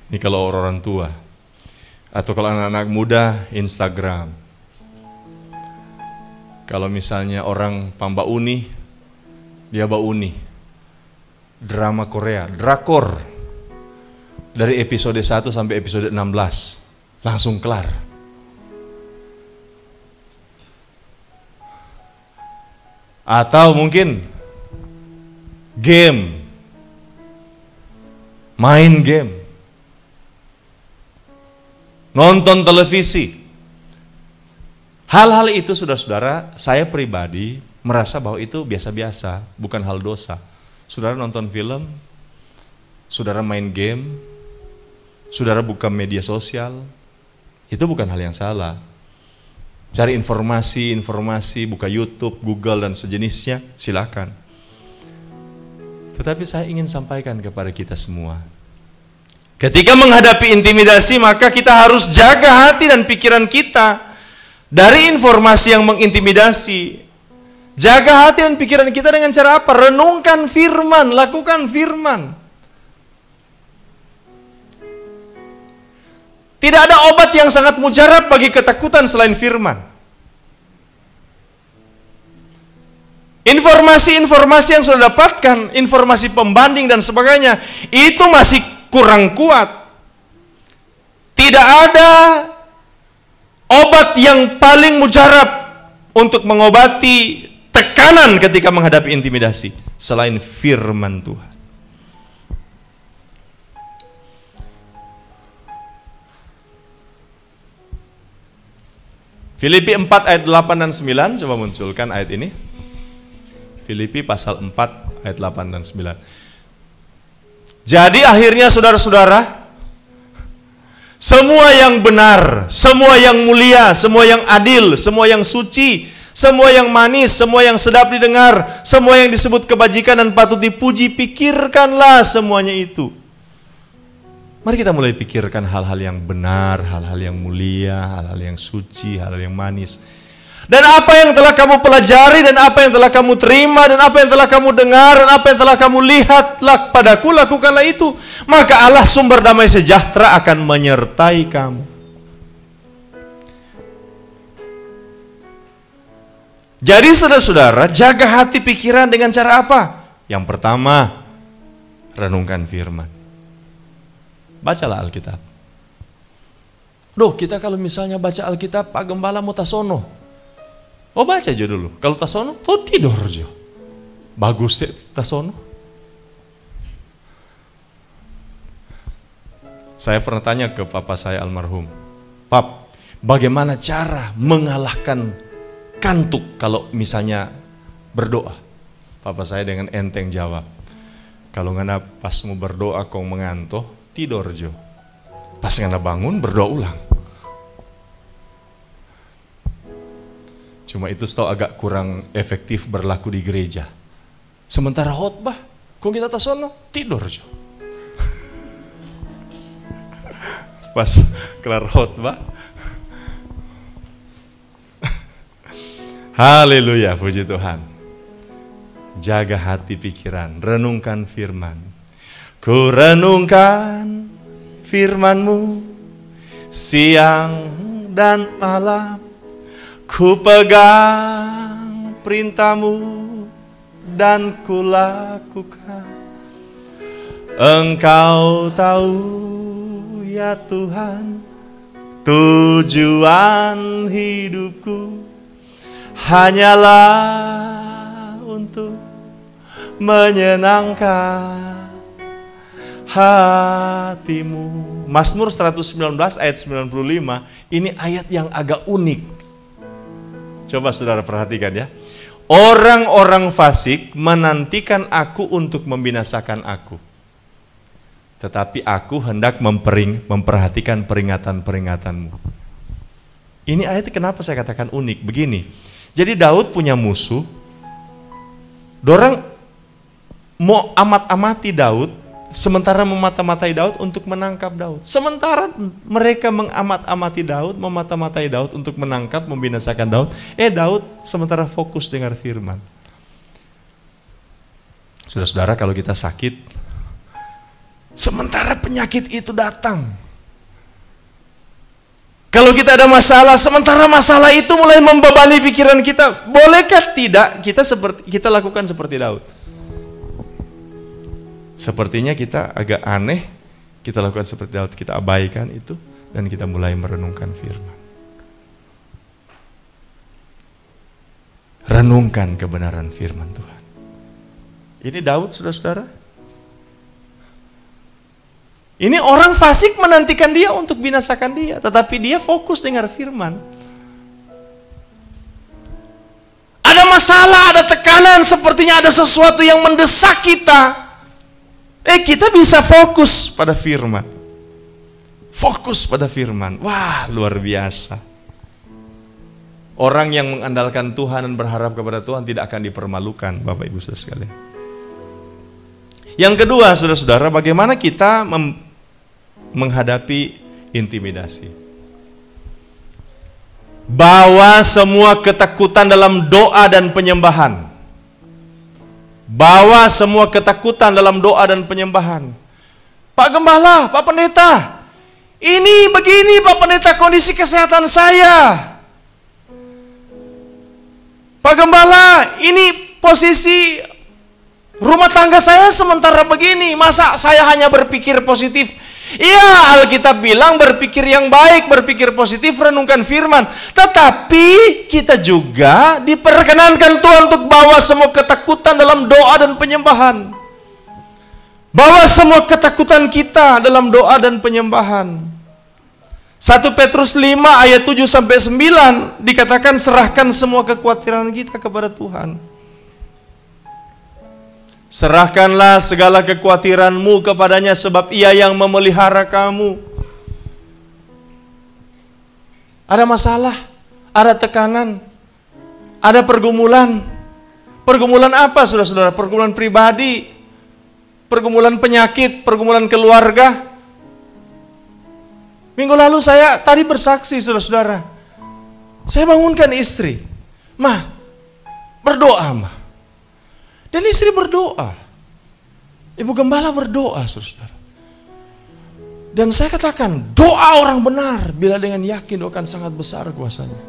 Ini kalau orang tua, atau kalau anak-anak muda Instagram. Kalau misalnya orang Pambauni, dia Bauni. Drama Korea, drakor. Dari episode 1 sampai episode 16 langsung kelar. Atau mungkin game, main game, nonton televisi. Hal-hal itu saudara-saudara, saya pribadi merasa bahwa itu biasa-biasa, bukan hal dosa. Saudara nonton film, saudara main game, saudara buka media sosial, itu bukan hal yang salah. Cari informasi, buka YouTube, Google dan sejenisnya, silakan. Tetapi saya ingin sampaikan kepada kita semua, ketika menghadapi intimidasi, maka kita harus jaga hati dan pikiran kita dari informasi yang mengintimidasi. Jaga hati dan pikiran kita dengan cara apa? Renungkan firman, lakukan firman. Tidak ada obat yang sangat mujarab bagi ketakutan selain firman. Informasi-informasi yang sudah dapatkan, informasi pembanding dan sebagainya, itu masih kurang kuat. Tidak ada obat yang paling mujarab untuk mengobati tekanan ketika menghadapi intimidasi selain firman Tuhan. Filipi 4 ayat 8 dan 9, coba munculkan ayat ini. Filipi pasal 4 ayat 8 dan 9. Jadi akhirnya saudara-saudara, semua yang benar, semua yang mulia, semua yang adil, semua yang suci, semua yang manis, semua yang sedap didengar, semua yang disebut kebajikan dan patut dipuji, pikirkanlah semuanya itu. Mari kita mulai pikirkan hal-hal yang benar, hal-hal yang mulia, hal-hal yang suci, hal-hal yang manis. Dan apa yang telah kamu pelajari, dan apa yang telah kamu terima, dan apa yang telah kamu dengar, dan apa yang telah kamu lihatlah padaku, lakukanlah itu. Maka Allah sumber damai sejahtera akan menyertai kamu. Jadi saudara-saudara, jaga hati pikiran dengan cara apa? Yang pertama, renungkan firman. Bacalah Alkitab. Duh, kita kalau misalnya baca Alkitab, Pak Gembala mau tasono. Oh, baca aja dulu. Kalau tasono, tuh tidur aja. Bagus ya tasono. Saya pernah tanya ke papa saya almarhum, Pap, bagaimana cara mengalahkan kantuk kalau misalnya berdoa? Papa saya dengan enteng jawab, kalau ngana pas mau berdoa kau mengantuk, tidur jo. Pas ngana bangun berdoa ulang. Cuma itu setahu agak kurang efektif berlaku di gereja. Sementara khotbah, kok kita tasono tidur jo. Pas kelar khotbah, haleluya, puji Tuhan. Jaga hati pikiran, renungkan firman. Ku renungkan firman-Mu siang dan malam, ku pegang perintah-Mu dan ku lakukan. Engkau tahu Ya Tuhan, tujuan hidupku hanyalah untuk menyenangkan hatimu. Mazmur 119 ayat 95, ini ayat yang agak unik. Coba saudara perhatikan ya. Orang-orang fasik menantikan aku untuk membinasakan aku, tetapi aku hendak memperhatikan peringatan-peringatanmu. Ini ayat kenapa saya katakan unik? Begini, jadi Daud punya musuh, dorang mau amat-amati Daud, sementara memata-matai Daud untuk menangkap Daud. Sementara mereka mengamat-amati Daud, memata-matai Daud untuk menangkap, membinasakan Daud. Daud sementara fokus dengar firman. Saudara-saudara, kalau kita sakit, sementara penyakit itu datang. Kalau kita ada masalah, sementara masalah itu mulai membebani pikiran kita, bolehkah tidak kita lakukan seperti Daud? Sepertinya kita agak aneh, kita lakukan seperti Daud, kita abaikan itu dan kita mulai merenungkan firman. Renungkan kebenaran firman Tuhan. Ini Daud, saudara-saudara. Ini orang fasik menantikan dia untuk binasakan dia, tetapi dia fokus dengar firman. Ada masalah, ada tekanan, sepertinya ada sesuatu yang mendesak kita. Kita bisa fokus pada firman. Fokus pada firman. Wah, luar biasa. Orang yang mengandalkan Tuhan dan berharap kepada Tuhan tidak akan dipermalukan, Bapak Ibu Saudara sekalian. Yang kedua, saudara-saudara, bagaimana kita menghadapi intimidasi? Bawa semua ketakutan dalam doa dan penyembahan. Bawa semua ketakutan dalam doa dan penyembahan. Pak Gembala, Pak Pendeta, ini begini Pak Pendeta kondisi kesehatan saya. Pak Gembala, ini posisi rumah tangga saya sementara begini. Masa saya hanya berpikir positif? Iya, Alkitab bilang berpikir yang baik, berpikir positif, renungkan firman. Tetapi kita juga diperkenankan Tuhan untuk bawa semua ketakutan dalam doa dan penyembahan. Bawa semua ketakutan kita dalam doa dan penyembahan. 1 Petrus 5 ayat 7-9 dikatakan serahkan semua kekhawatiran kita kepada Tuhan. Serahkanlah segala kekhawatiranmu kepadanya sebab Ia yang memelihara kamu. Ada masalah, ada tekanan, ada pergumulan. Pergumulan apa, saudara-saudara? Pergumulan pribadi, pergumulan penyakit, pergumulan keluarga. Minggu lalu saya tadi bersaksi, saudara-saudara. Saya bangunkan istri, "Mah, berdoa, Mah." Dan istri berdoa. Ibu Gembala berdoa, saudara. Dan saya katakan, doa orang benar bila dengan yakin akan sangat besar kuasanya.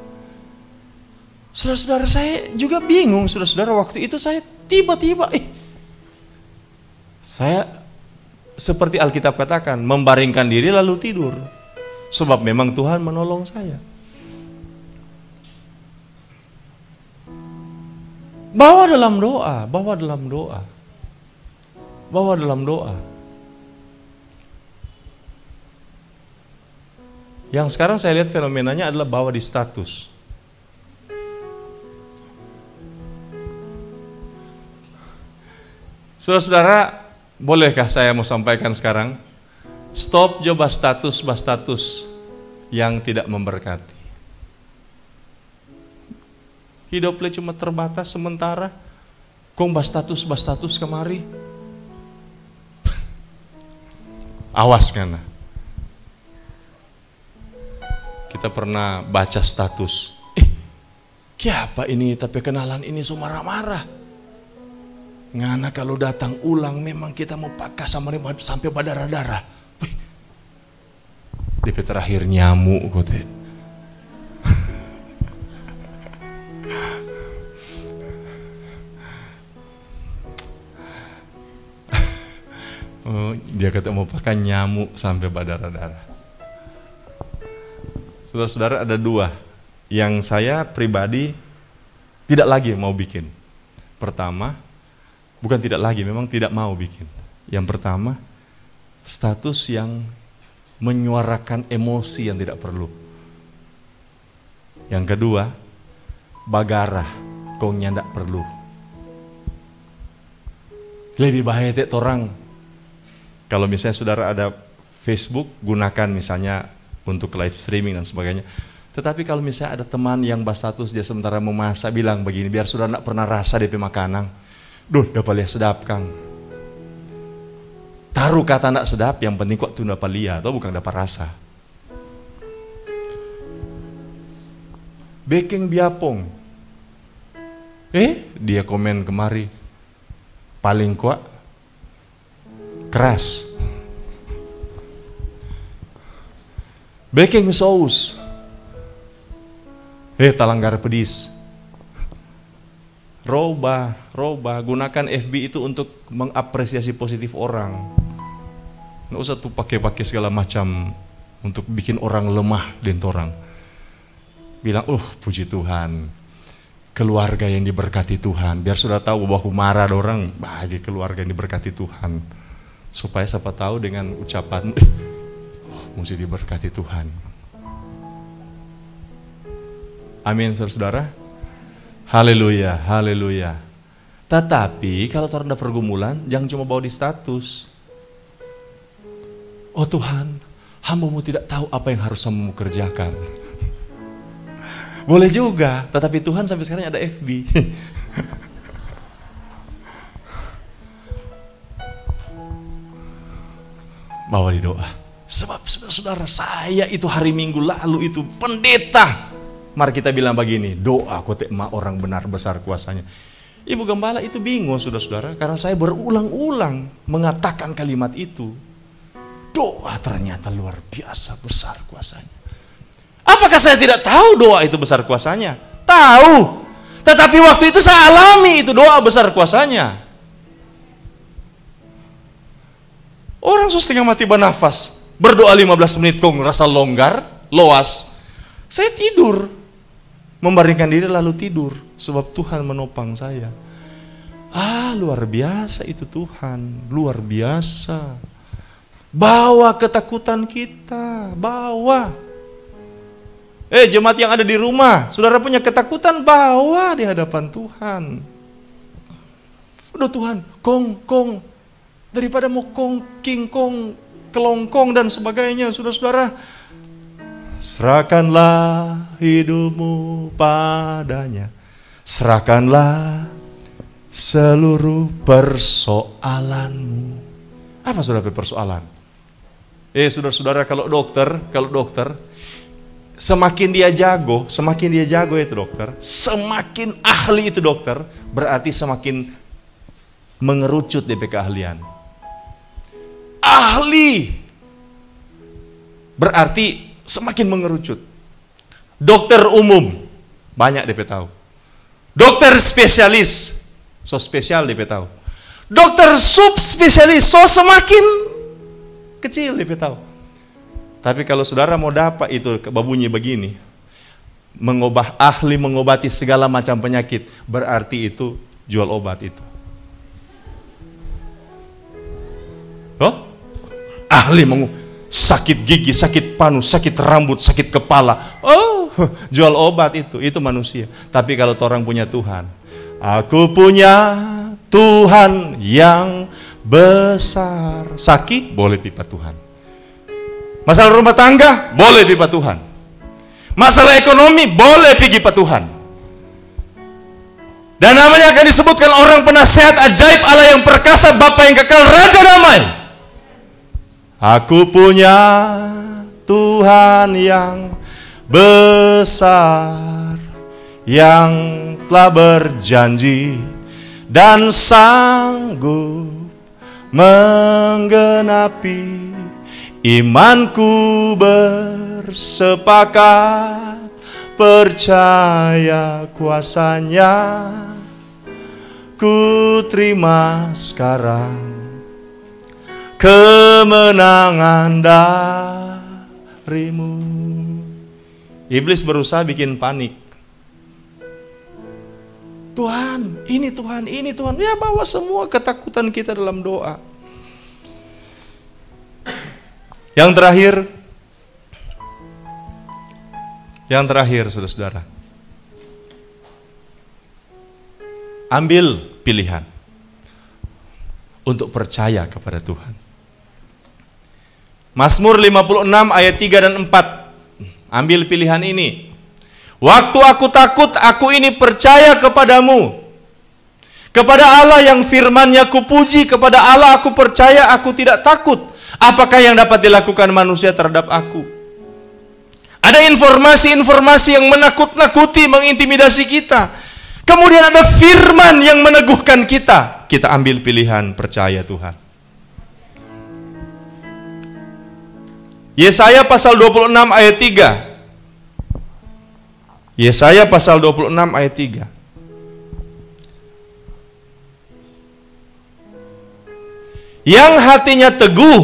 Saudara-saudara, saya juga bingung, saudara-saudara, waktu itu saya tiba-tiba, saya seperti Alkitab katakan, membaringkan diri lalu tidur. Sebab memang Tuhan menolong saya. Bawa dalam doa, bawa dalam doa. Bawa dalam doa. Yang sekarang saya lihat fenomenanya adalah bawa di status. Saudara-saudara, bolehkah saya mau sampaikan sekarang? Stop coba status yang tidak memberkati. Hidupnya cuma terbatas sementara. Kong status kemari. Awas karena kita pernah baca status. Siapa ini tapi kenalan ini so marah-marah. Ngana kalau datang ulang memang kita mau pakai sama sampai berdarah-darah. DP terakhir nyamuk kote. Dia ketemu pakai nyamuk sampai berdarah-darah. Saudara-saudara, ada dua yang saya pribadi tidak lagi mau bikin. Pertama, bukan tidak lagi, memang tidak mau bikin. Yang pertama, status yang menyuarakan emosi yang tidak perlu. Yang kedua, bagarah, kong nyandak perlu. Lebih bahaya tek orang. Kalau misalnya saudara ada Facebook, gunakan misalnya untuk live streaming dan sebagainya. Tetapi kalau misalnya ada teman yang berstatus dia sementara memasak, bilang begini, biar saudara tidak pernah rasa DP makanan. Duh, dapat lihat sedap Kang. Taruh kata tidak sedap, yang penting kok tuh dapat lihat, atau bukan dapat rasa. Baking biapong. Dia komen kemari. Paling kuat keras. Baking saus. Talanggar pedis. Roba, gunakan FB itu untuk mengapresiasi positif orang. Nggak usah tuh pakai segala macam untuk bikin orang lemah dan orang. Bilang, puji Tuhan, keluarga yang diberkati Tuhan. Biar sudah tahu bahwa aku marah ada orang, bagi keluarga yang diberkati Tuhan. Supaya siapa tahu dengan ucapan, mesti diberkati Tuhan. Amin, saudara-saudara. Haleluya, haleluya. Tetapi kalau orang ada pergumulan, jangan cuma bawa di status. Oh Tuhan, hamba-Mu tidak tahu apa yang harus hamba-Mu kerjakan. Boleh juga, tetapi Tuhan sampai sekarang ada FB. Bawa di doa. Sebab saudara-saudara, saya itu hari Minggu lalu itu pendeta. Mari kita bilang begini, doa kotek ma orang benar besar kuasanya. Ibu Gembala itu bingung saudara-saudara, karena saya berulang-ulang mengatakan kalimat itu. Doa ternyata luar biasa besar kuasanya. Apakah saya tidak tahu doa itu besar kuasanya? Tahu. Tetapi waktu itu saya alami itu doa besar kuasanya. Orang setengah mati bernafas, berdoa 15 menit kong rasa longgar, loas. Saya tidur. Membaringkan diri lalu tidur. Sebab Tuhan menopang saya. Luar biasa itu Tuhan. Luar biasa. Bawa ketakutan kita. Bawa. Jemaat yang ada di rumah. Saudara punya ketakutan, bawa di hadapan Tuhan. Udah Tuhan, kong. Daripada mau kong, kingkong, kelongkong dan sebagainya. Saudara-saudara, serahkanlah hidupmu padanya. Serahkanlah seluruh persoalanmu. Apa saudara persoalan? Saudara-saudara, kalau dokter, semakin dia jago itu dokter, semakin ahli itu dokter, berarti semakin mengerucut DP keahlian. Ahli berarti semakin mengerucut. Dokter umum banyak DP tahu. Dokter spesialis so spesial DP tahu. Dokter subspesialis so semakin kecil DP tahu. Tapi kalau saudara mau dapat itu babunyi begini, ahli mengobati segala macam penyakit, berarti itu jual obat itu. Ahli sakit gigi, sakit paru, sakit rambut, sakit kepala. Jual obat itu manusia. Tapi kalau orang punya Tuhan, aku punya Tuhan yang besar. Sakit boleh pipa Tuhan. Masalah rumah tangga boleh pipa Tuhan. Masalah ekonomi boleh pergi pipa Tuhan. Dan namanya akan disebutkan orang penasehat ajaib, Allah yang perkasa, Bapa yang kekal, Raja damai. Aku punya Tuhan yang besar, yang telah berjanji dan sanggup menggenapi. Imanku bersepakat, percaya kuasanya, ku terima sekarang kemenangan darimu. Iblis berusaha bikin panik. Tuhan, ini Tuhan, ini Tuhan. Ya, bawa semua ketakutan kita dalam doa. Yang terakhir, saudara-saudara. Ambil pilihan untuk percaya kepada Tuhan. Mazmur 56 ayat 3 dan 4. Ambil pilihan ini. Waktu aku takut, aku ini percaya kepadamu. Kepada Allah yang firman-Nya kupuji, kepada Allah aku percaya, aku tidak takut. Apakah yang dapat dilakukan manusia terhadap aku? Ada informasi-informasi yang menakut-nakuti, mengintimidasi kita. Kemudian ada firman yang meneguhkan kita. Kita ambil pilihan percaya Tuhan. Yesaya pasal 26 ayat 3. Yesaya pasal 26 ayat 3. Yang hatinya teguh,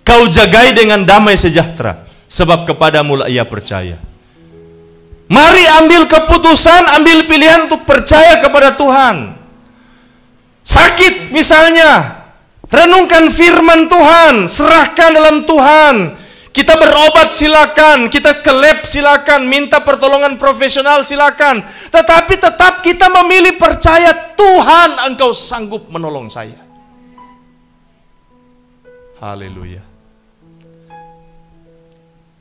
kau jagai dengan damai sejahtera, sebab kepadamu lah ia percaya. Mari ambil keputusan, ambil pilihan untuk percaya kepada Tuhan. Sakit misalnya, renungkan firman Tuhan, serahkan dalam Tuhan. Kita berobat silakan, kita ke lab silakan, minta pertolongan profesional silakan. Tetapi tetap kita memilih percaya, Tuhan Engkau sanggup menolong saya. Haleluya.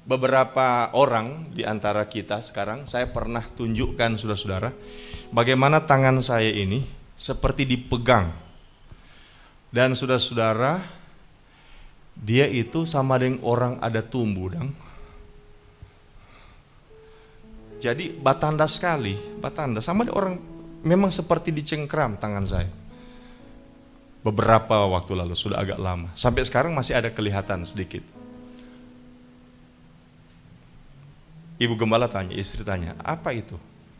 Beberapa orang di antara kita sekarang, saya pernah tunjukkan saudara-saudara, bagaimana tangan saya ini seperti dipegang. Dan saudara-saudara, dia itu sama dengan orang ada tumbuh, dang. Jadi batanda sekali, batanda sama dengan orang, memang seperti dicengkram tangan saya. Beberapa waktu lalu, sudah agak lama. Sampai sekarang masih ada kelihatan sedikit. Ibu gembala tanya, istri tanya, apa itu?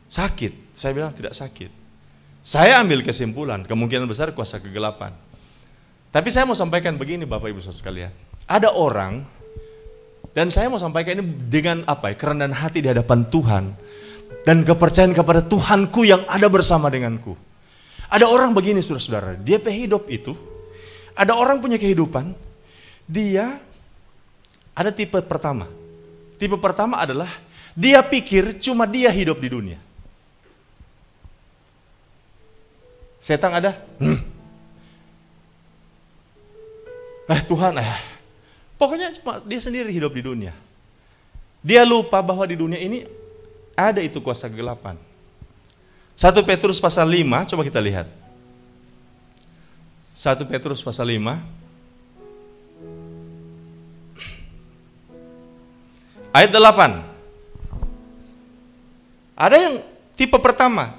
Sakit? Saya bilang tidak sakit. Saya ambil kesimpulan, kemungkinan besar kuasa kegelapan. Tapi saya mau sampaikan begini Bapak Ibu saudara sekalian. Ada orang, dan saya mau sampaikan ini dengan apa ya, kerendahan hati di hadapan Tuhan. Dan kepercayaan kepada Tuhanku yang ada bersama denganku. Ada orang begini saudara-saudara, dia hidup itu, ada orang punya kehidupan, dia ada tipe pertama. Tipe pertama adalah, dia pikir cuma dia hidup di dunia. Setan ada? Tuhan, pokoknya cuma dia sendiri hidup di dunia. Dia lupa bahwa di dunia ini ada itu kuasa kegelapan. 1 Petrus pasal 5, coba kita lihat. 1 Petrus pasal 5. Ayat 8. Ada yang tipe pertama.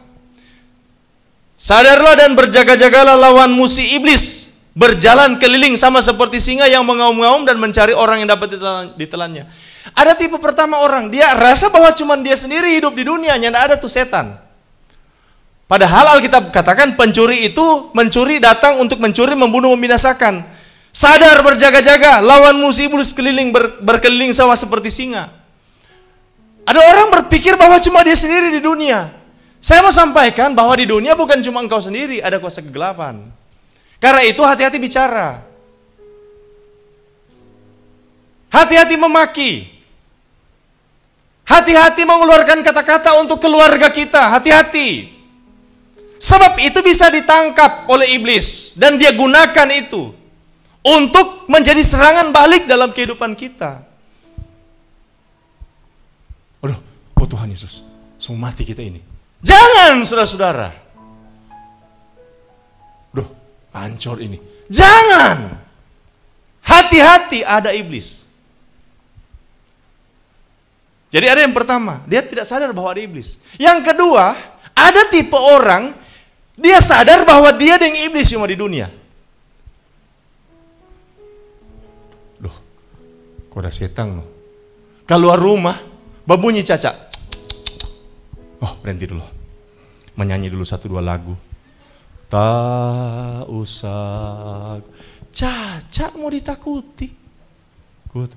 Sadarlah dan berjaga-jagalah lawan musuh iblis. Berjalan keliling sama seperti singa yang mengaum-ngaum dan mencari orang yang dapat ditelannya. Ada tipe pertama orang, dia rasa bahwa cuma dia sendiri hidup di dunia, tidak ada tuh setan. Padahal Alkitab katakan pencuri itu mencuri datang untuk mencuri, membunuh, membinasakan. Sadar, berjaga-jaga, lawan musuh iblis keliling, berkeliling sama seperti singa. Ada orang berpikir bahwa cuma dia sendiri di dunia. Saya mau sampaikan bahwa di dunia bukan cuma engkau sendiri, ada kuasa kegelapan. Karena itu hati-hati bicara. Hati-hati memaki. Hati-hati mengeluarkan kata-kata untuk keluarga kita, hati-hati. Sebab itu bisa ditangkap oleh iblis dan dia gunakan itu untuk menjadi serangan balik dalam kehidupan kita. Aduh, oh Tuhan Yesus, semua mati kita ini. Jangan saudara-saudara. Duh, hancur ini. Jangan. Hati-hati ada iblis. Jadi ada yang pertama, dia tidak sadar bahwa ada iblis. Yang kedua, ada tipe orang, dia sadar bahwa dia dengan iblis cuma di dunia. Duh, kok ada setan loh. Keluar rumah, berbunyi caca. Oh, berhenti dulu. Menyanyi dulu 1-2 lagu. Tak usah Cacat mau ditakuti. Good.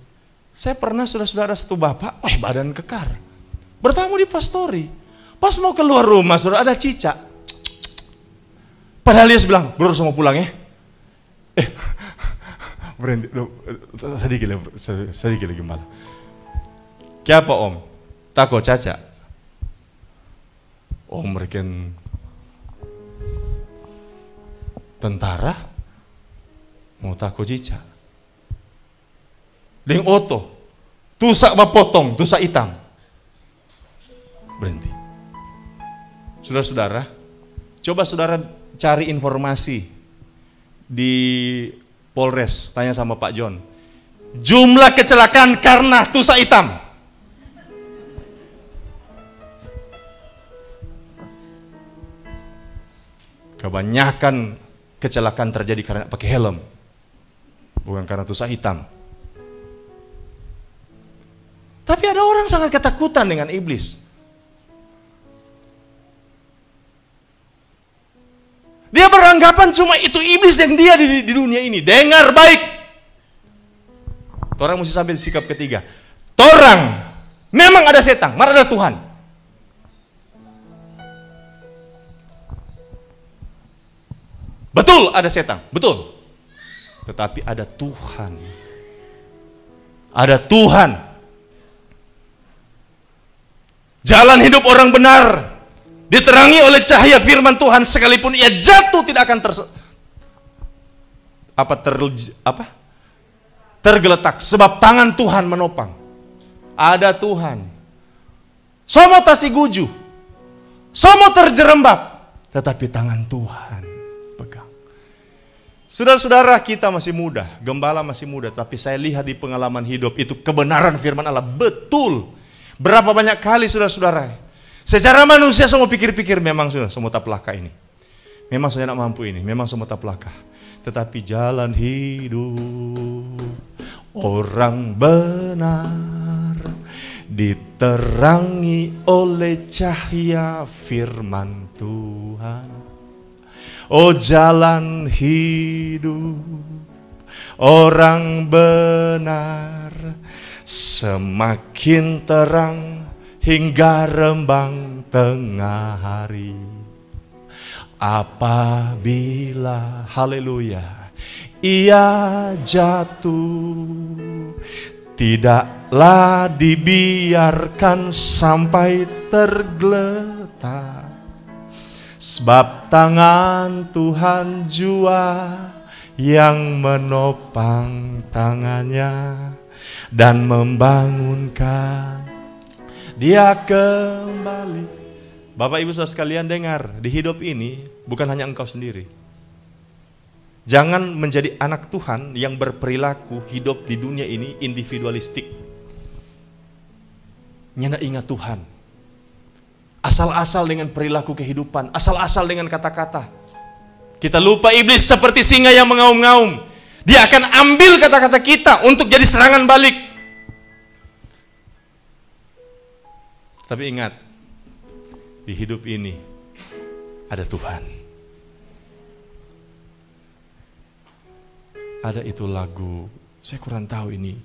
Saya pernah saudara-saudara satu bapak, badan kekar. Bertamu di pastori. Pas mau keluar rumah, saudara ada cicak. Padahal dia bilang, bro mau pulang ya. Berhenti, sedikit lagi malah. Kenapa om? Takut cacat? Om mereka tentara mau takut cicak. Deng oto, tusak potong, tusak hitam. Berhenti. Saudara-saudara, coba saudara cari informasi di Polres, tanya sama Pak John. Jumlah kecelakaan karena tusak hitam. Kebanyakan kecelakaan terjadi karena pakai helm, bukan karena tusak hitam. Tapi ada orang sangat ketakutan dengan iblis. Dia beranggapan cuma itu iblis yang dia di dunia ini. Dengar baik. Torang mesti sampai di sikap ketiga. Torang memang ada setan, mana ada Tuhan. Betul ada setan, betul. Tetapi ada Tuhan. Ada Tuhan. Jalan hidup orang benar diterangi oleh cahaya firman Tuhan, sekalipun ia jatuh tidak akan tergeletak, sebab tangan Tuhan menopang. Ada Tuhan. Somo tasiguju, somo terjerembab, tetapi tangan Tuhan pegang. Saudara-saudara, kita masih muda, gembala masih muda, tapi saya lihat di pengalaman hidup itu kebenaran firman Allah betul. Berapa banyak kali saudara-saudara, secara manusia semua pikir-pikir memang sudah semua tak pelaka ini. Memang saya tidak mampu ini, memang semua tak pelaka. Tetapi jalan hidup orang benar diterangi oleh cahaya firman Tuhan. Oh jalan hidup orang benar semakin terang hingga rembang tengah hari. Apabila, haleluya, ia jatuh, tidaklah dibiarkan sampai tergeletak, sebab tangan Tuhan jua yang menopang tangannya dan membangunkan dia kembali. Bapak Ibu saudara sekalian, dengar, di hidup ini bukan hanya engkau sendiri. Jangan menjadi anak Tuhan yang berperilaku hidup di dunia ini individualistik. Nyanda ingat Tuhan. Asal-asal dengan perilaku kehidupan, asal-asal dengan kata-kata. Kita lupa iblis seperti singa yang mengaum-ngaum. Dia akan ambil kata-kata kita untuk jadi serangan balik. Tapi ingat, di hidup ini ada Tuhan. Ada itu lagu, saya kurang tahu ini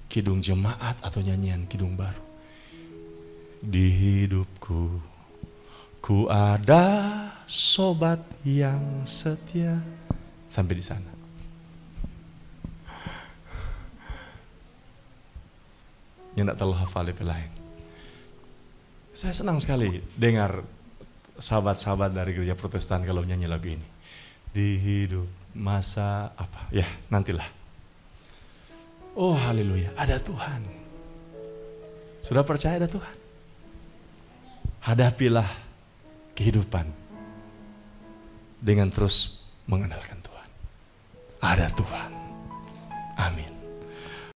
kidung jemaat atau nyanyian kidung baru. Di hidupku, ku ada sobat yang setia. Sampai di sana. Yang tidak terlalu hafal itu lain. Saya senang sekali dengar sahabat-sahabat dari gereja Protestan kalau nyanyi lagu ini. Di hidup masa apa? Ya, nantilah. Oh, haleluya, ada Tuhan. Sudah percaya ada Tuhan? Hadapilah kehidupan dengan terus mengandalkan Tuhan. Ada Tuhan. Amin.